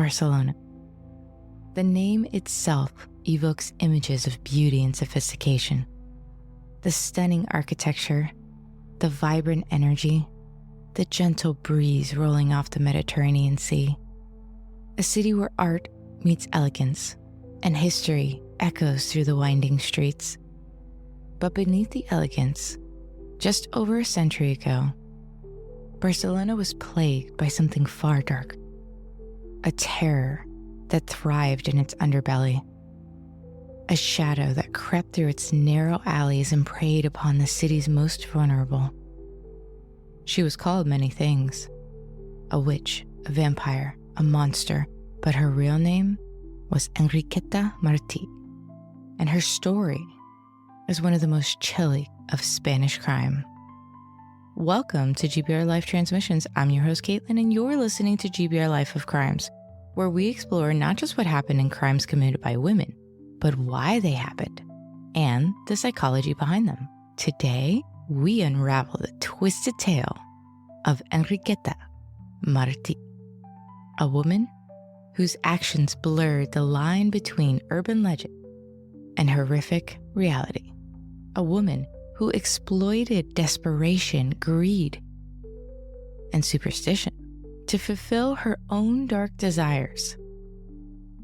Barcelona. The name itself evokes images of beauty and sophistication. The stunning architecture, the vibrant energy, the gentle breeze rolling off the Mediterranean Sea. A city where art meets elegance and history echoes through the winding streets. But beneath the elegance, just over a century ago, Barcelona was plagued by something far darker, a terror that thrived in its underbelly, a shadow that crept through its narrow alleys and preyed upon the city's most vulnerable. She was called many things: a witch, a vampire, a monster, but her real name was Enriqueta Martí, and her story is one of the most chilling of Spanish crime. Welcome to GBRLIFE Transmissions. I'm your host, Caitlin, and you're listening to GBRLIFE of Crimes, where we explore not just what happened in crimes committed by women, but why they happened and the psychology behind them. Today, we unravel the twisted tale of Enriqueta Martí, a woman whose actions blurred the line between urban legend and horrific reality. A woman who exploited desperation, greed, and superstition to fulfill her own dark desires.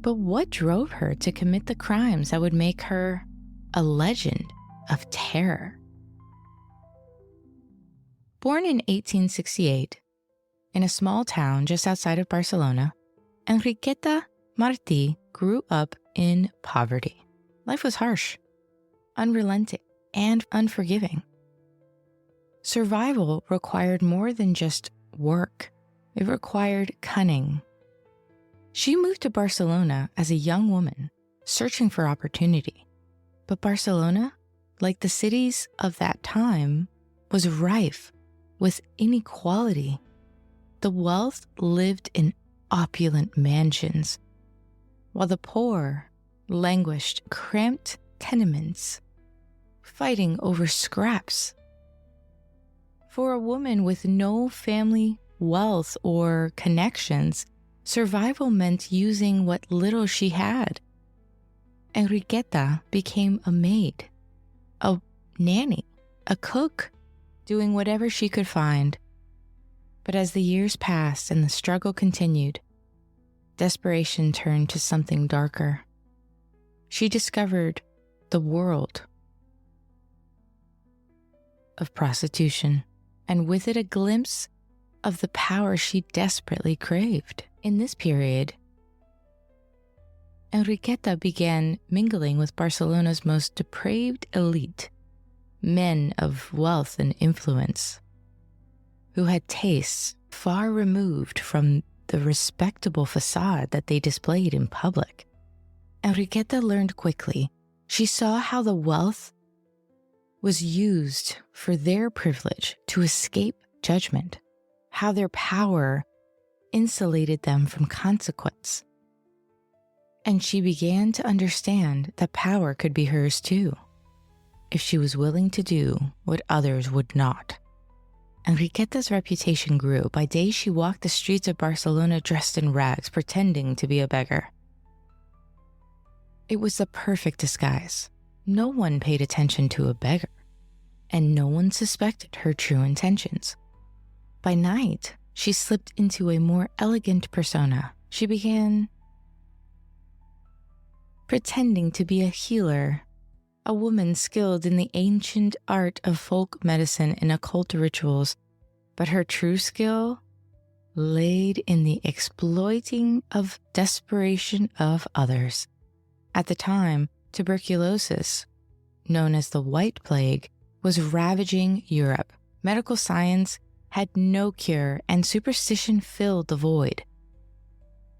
But what drove her to commit the crimes that would make her a legend of terror? Born in 1868 in a small town just outside of Barcelona, Enriqueta Martí grew up in poverty. Life was harsh, unrelenting, and unforgiving. Survival required more than just work. It required cunning. She moved to Barcelona as a young woman, searching for opportunity. But Barcelona, like the cities of that time, was rife with inequality. The wealth lived in opulent mansions, while the poor languished in cramped tenements, fighting over scraps. For a woman with no family wealth or connections, survival meant using what little she had. Enriqueta became a maid, a nanny, a cook, doing whatever she could find. But as the years passed and the struggle continued, desperation turned to something darker. She discovered the world of prostitution, and with it a glimpse of the power she desperately craved. In this period, Enriqueta began mingling with Barcelona's most depraved elite, men of wealth and influence, who had tastes far removed from the respectable facade that they displayed in public. Enriqueta learned quickly. She saw how the wealth was used for their privilege to escape judgment, how their power insulated them from consequence. And she began to understand that power could be hers too, if she was willing to do what others would not. Enriqueta's reputation grew. By day, she walked the streets of Barcelona dressed in rags, pretending to be a beggar. It was the perfect disguise. No one paid attention to a beggar, and no one suspected her true intentions. By night, she slipped into a more elegant persona. She began pretending to be a healer, a woman skilled in the ancient art of folk medicine and occult rituals, but her true skill laid in the exploiting of desperation of others. At the time, tuberculosis, known as the White Plague, was ravaging Europe. Medical science had no cure, and superstition filled the void.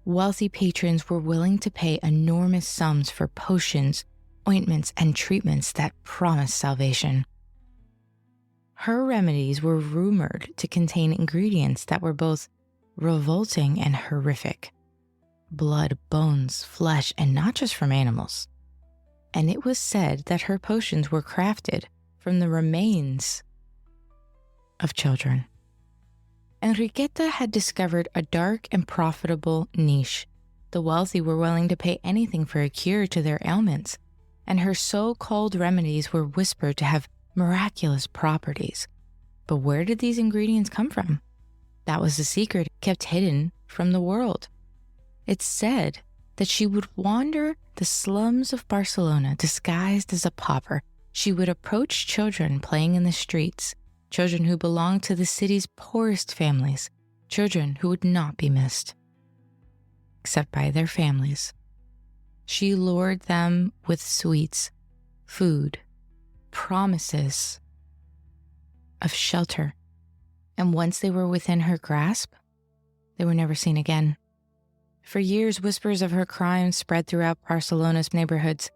Wealthy patrons were willing to pay enormous sums for potions, ointments, and treatments that promised salvation. Her remedies were rumored to contain ingredients that were both revolting and horrific: blood, bones, flesh, and not just from animals. And it was said that her potions were crafted from the remains of children. Enriqueta had discovered a dark and profitable niche the wealthy were willing to pay anything for a cure to their ailments, and her so-called remedies were whispered to have miraculous properties. But where did these ingredients come from? That was the secret kept hidden from the world. It's said that she would wander the slums of Barcelona disguised as a pauper. She would approach children playing in the streets, children who belonged to the city's poorest families, children who would not be missed, except by their families. She lured them with sweets, food, promises of shelter, and once they were within her grasp, they were never seen again. For years, whispers of her crimes spread throughout Barcelona's neighborhoods,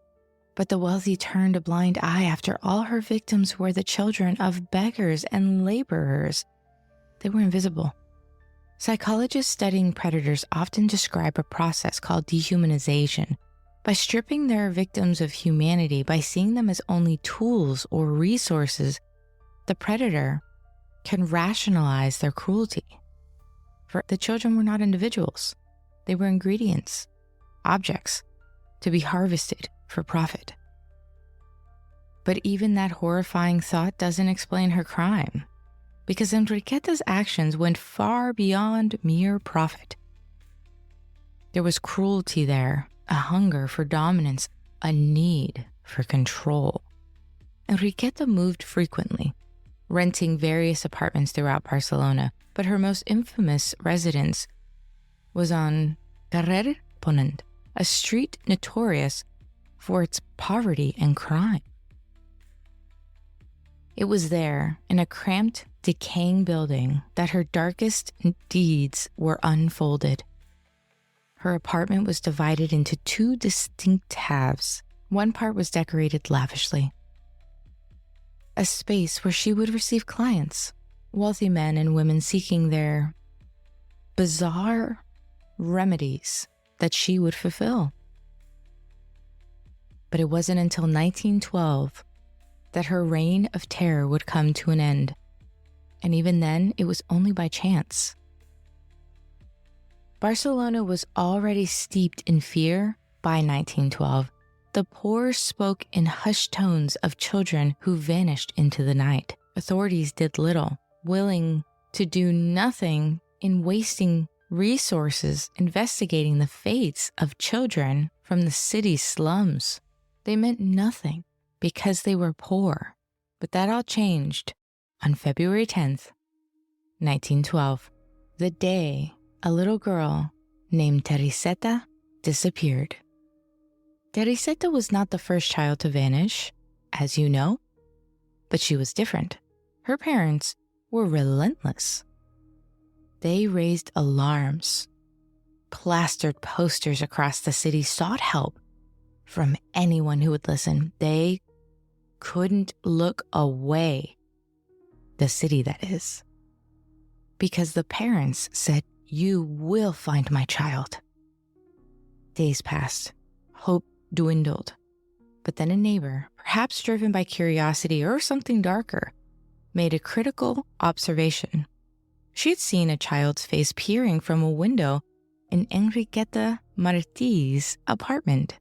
but the wealthy turned a blind eye after all her victims were the children of beggars and laborers. They were invisible. Psychologists studying predators often describe a process called dehumanization. By stripping their victims of humanity, by seeing them as only tools or resources, the predator can rationalize their cruelty. For the children were not individuals. They were ingredients, objects, to be harvested for profit. But even that horrifying thought doesn't explain her crime, because Enriqueta's actions went far beyond mere profit. There was cruelty there, a hunger for dominance, a need for control. Enriqueta moved frequently, renting various apartments throughout Barcelona, but her most infamous residence was on Carrer Ponent, a street notorious for its poverty and crime. It was there, in a cramped, decaying building, that her darkest deeds were unfolded. Her apartment was divided into two distinct halves. One part was decorated lavishly, a space where she would receive clients, wealthy men and women seeking their bizarre remedies that she would fulfill. But it wasn't until 1912 that her reign of terror would come to an end. And even then, it was only by chance. Barcelona was already steeped in fear by 1912. The poor spoke in hushed tones of children who vanished into the night. Authorities did little, willing to do nothing in wasting resources investigating the fates of children from the city's slums. They meant nothing because they were poor. But that all changed on February 10th, 1912, the day a little girl named Teresita disappeared. Teresita was not the first child to vanish, as you know, but she was different. Her parents were relentless. They raised alarms, plastered posters across the city, sought help from anyone who would listen. They couldn't look away, the city that is, because the parents said, "You will find my child." Days passed. Hope dwindled. But then a neighbor, perhaps driven by curiosity or something darker, made a critical observation. She had seen a child's face peering from a window in Enriqueta Martí's apartment.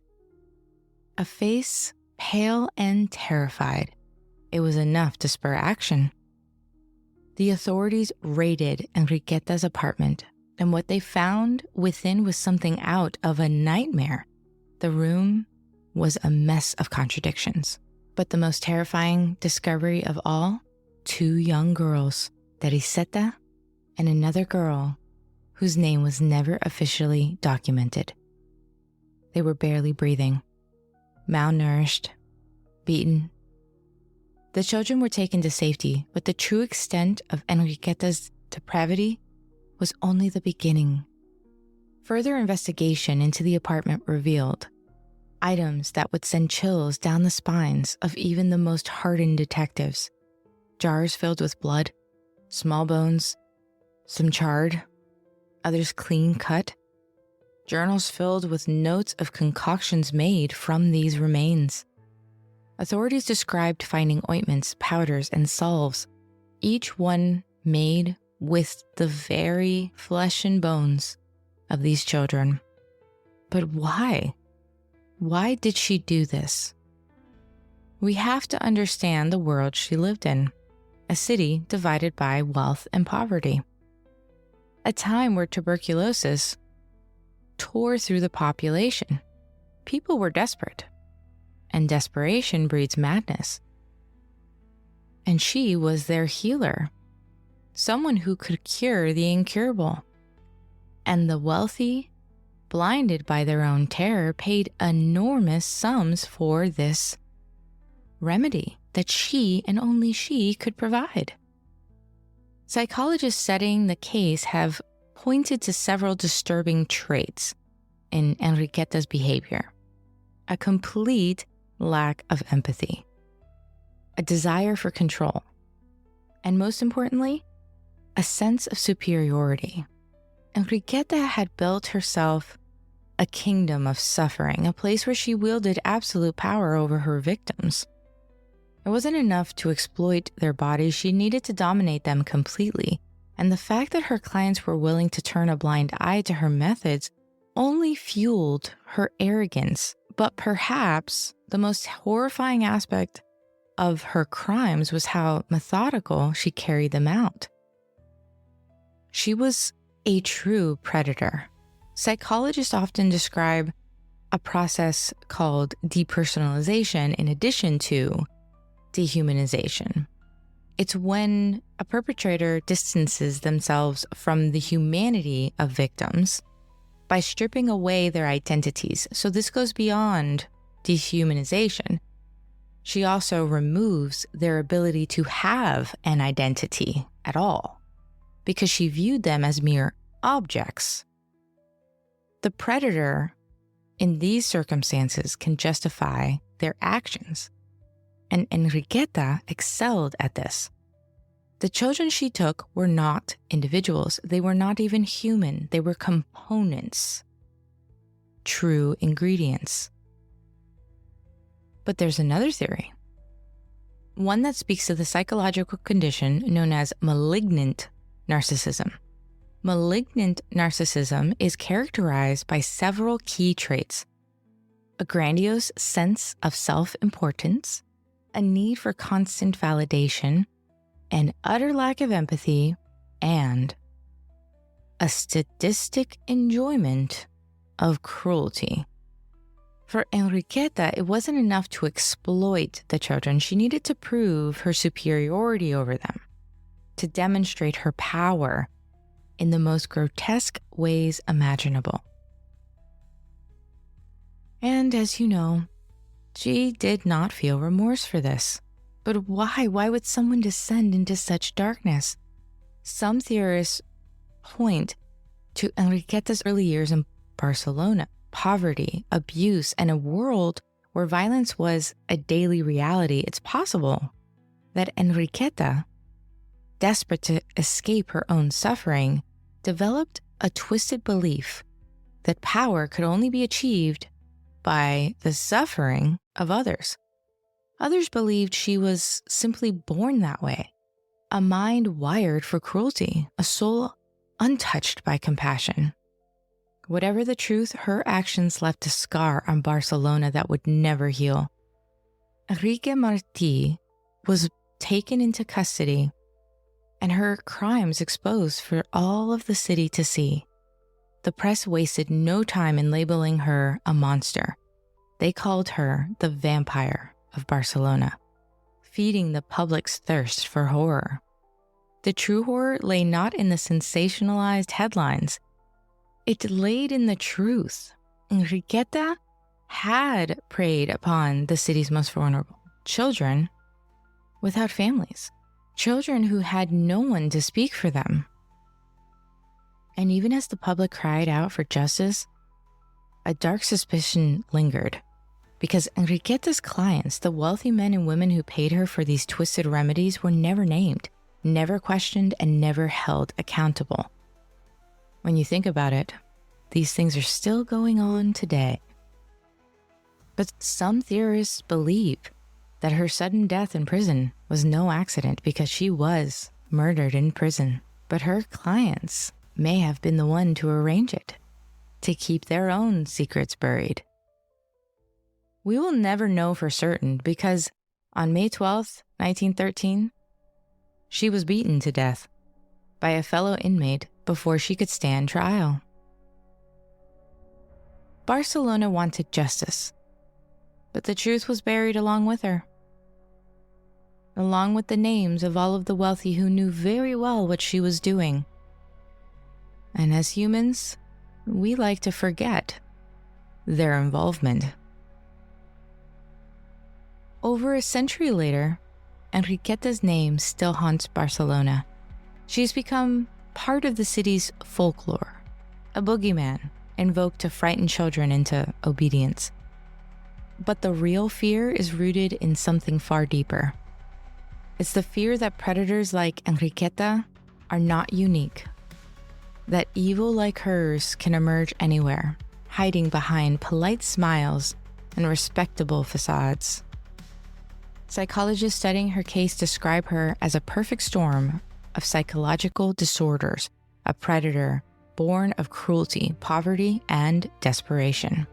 A face pale and terrified. It was enough to spur action. The authorities raided Enriqueta's apartment, and what they found within was something out of a nightmare. The room was a mess of contradictions. But the most terrifying discovery of all, 2 young girls, Teresita and another girl whose name was never officially documented. They were barely breathing, malnourished, beaten. The children were taken to safety, but the true extent of Enriqueta's depravity was only the beginning. Further investigation into the apartment revealed items that would send chills down the spines of even the most hardened detectives. Jars filled with blood, small bones, some charred, others clean cut. Journals filled with notes of concoctions made from these remains. Authorities described finding ointments, powders, and salves, each one made with the very flesh and bones of these children. But why? Why did she do this? We have to understand the world she lived in, a city divided by wealth and poverty. A time where tuberculosis tore through the population. People were desperate, and desperation breeds madness. And she was their healer, someone who could cure the incurable. And the wealthy, blinded by their own terror, paid enormous sums for this remedy that she and only she could provide. Psychologists studying the case have pointed to several disturbing traits in Enriqueta's behavior: a complete lack of empathy, a desire for control, and most importantly, a sense of superiority. Enriqueta had built herself a kingdom of suffering, a place where she wielded absolute power over her victims. It wasn't enough to exploit their bodies, she needed to dominate them completely. And the fact that her clients were willing to turn a blind eye to her methods only fueled her arrogance. But perhaps the most horrifying aspect of her crimes was how methodical she carried them out. She was a true predator. Psychologists often describe a process called depersonalization in addition to dehumanization. It's when a perpetrator distances themselves from the humanity of victims by stripping away their identities. So this goes beyond dehumanization. She also removes their ability to have an identity at all, because she viewed them as mere objects. The predator in these circumstances can justify their actions, and Enriqueta excelled at this. The children she took were not individuals. They were not even human. They were components, true ingredients. But there's another theory, one that speaks to the psychological condition known as malignant narcissism. Malignant narcissism is characterized by several key traits: a grandiose sense of self-importance, a need for constant validation, an utter lack of empathy, and a sadistic enjoyment of cruelty. For Enriqueta, it wasn't enough to exploit the children. She needed to prove her superiority over them, to demonstrate her power in the most grotesque ways imaginable. And as you know, she did not feel remorse for this. But why? Why would someone descend into such darkness? Some theorists point to Enriqueta's early years in Barcelona, poverty, abuse, and a world where violence was a daily reality. It's possible that Enriqueta, desperate to escape her own suffering, developed a twisted belief that power could only be achieved by the suffering of others. Others believed she was simply born that way, a mind wired for cruelty, a soul untouched by compassion. Whatever the truth, her actions left a scar on Barcelona that would never heal. Enriqueta Martí was taken into custody and her crimes exposed for all of the city to see. The press wasted no time in labeling her a monster. They called her the vampire of Barcelona, feeding the public's thirst for horror. The true horror lay not in the sensationalized headlines. It laid in the truth. Enriqueta had preyed upon the city's most vulnerable children without families, children who had no one to speak for them. And even as the public cried out for justice, a dark suspicion lingered, because Enriqueta's clients, the wealthy men and women who paid her for these twisted remedies, were never named, never questioned, and never held accountable. When you think about it, these things are still going on today. But some theorists believe that her sudden death in prison was no accident because she was murdered in prison, but her clients may have been the one to arrange it. to keep their own secrets buried. We will never know for certain because on May 12th, 1913, she was beaten to death by a fellow inmate before she could stand trial. Barcelona wanted justice, but the truth was buried along with her, along with the names of all of the wealthy who knew very well what she was doing. And as humans, we like to forget their involvement. Over a century later, Enriqueta's name still haunts Barcelona. She's become part of the city's folklore, a boogeyman invoked to frighten children into obedience. But the real fear is rooted in something far deeper. It's the fear that predators like Enriqueta are not unique, that evil like hers can emerge anywhere, hiding behind polite smiles and respectable facades. Psychologists studying her case describe her as a perfect storm of psychological disorders, a predator born of cruelty, poverty, and desperation,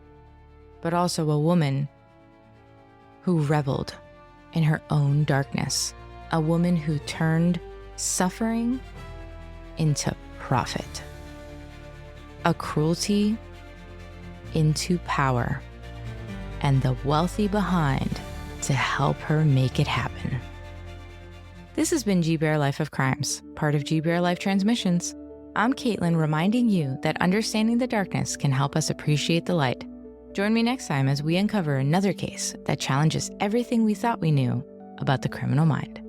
but also a woman who reveled in her own darkness, a woman who turned suffering into profit, a cruelty into power, and the wealthy behind to help her make it happen. This has been GBRLIFE of Crimes, part of GBRLIFE Transmissions. I'm Caitlin, reminding you that understanding the darkness can help us appreciate the light. Join me next time as we uncover another case that challenges everything we thought we knew about the criminal mind.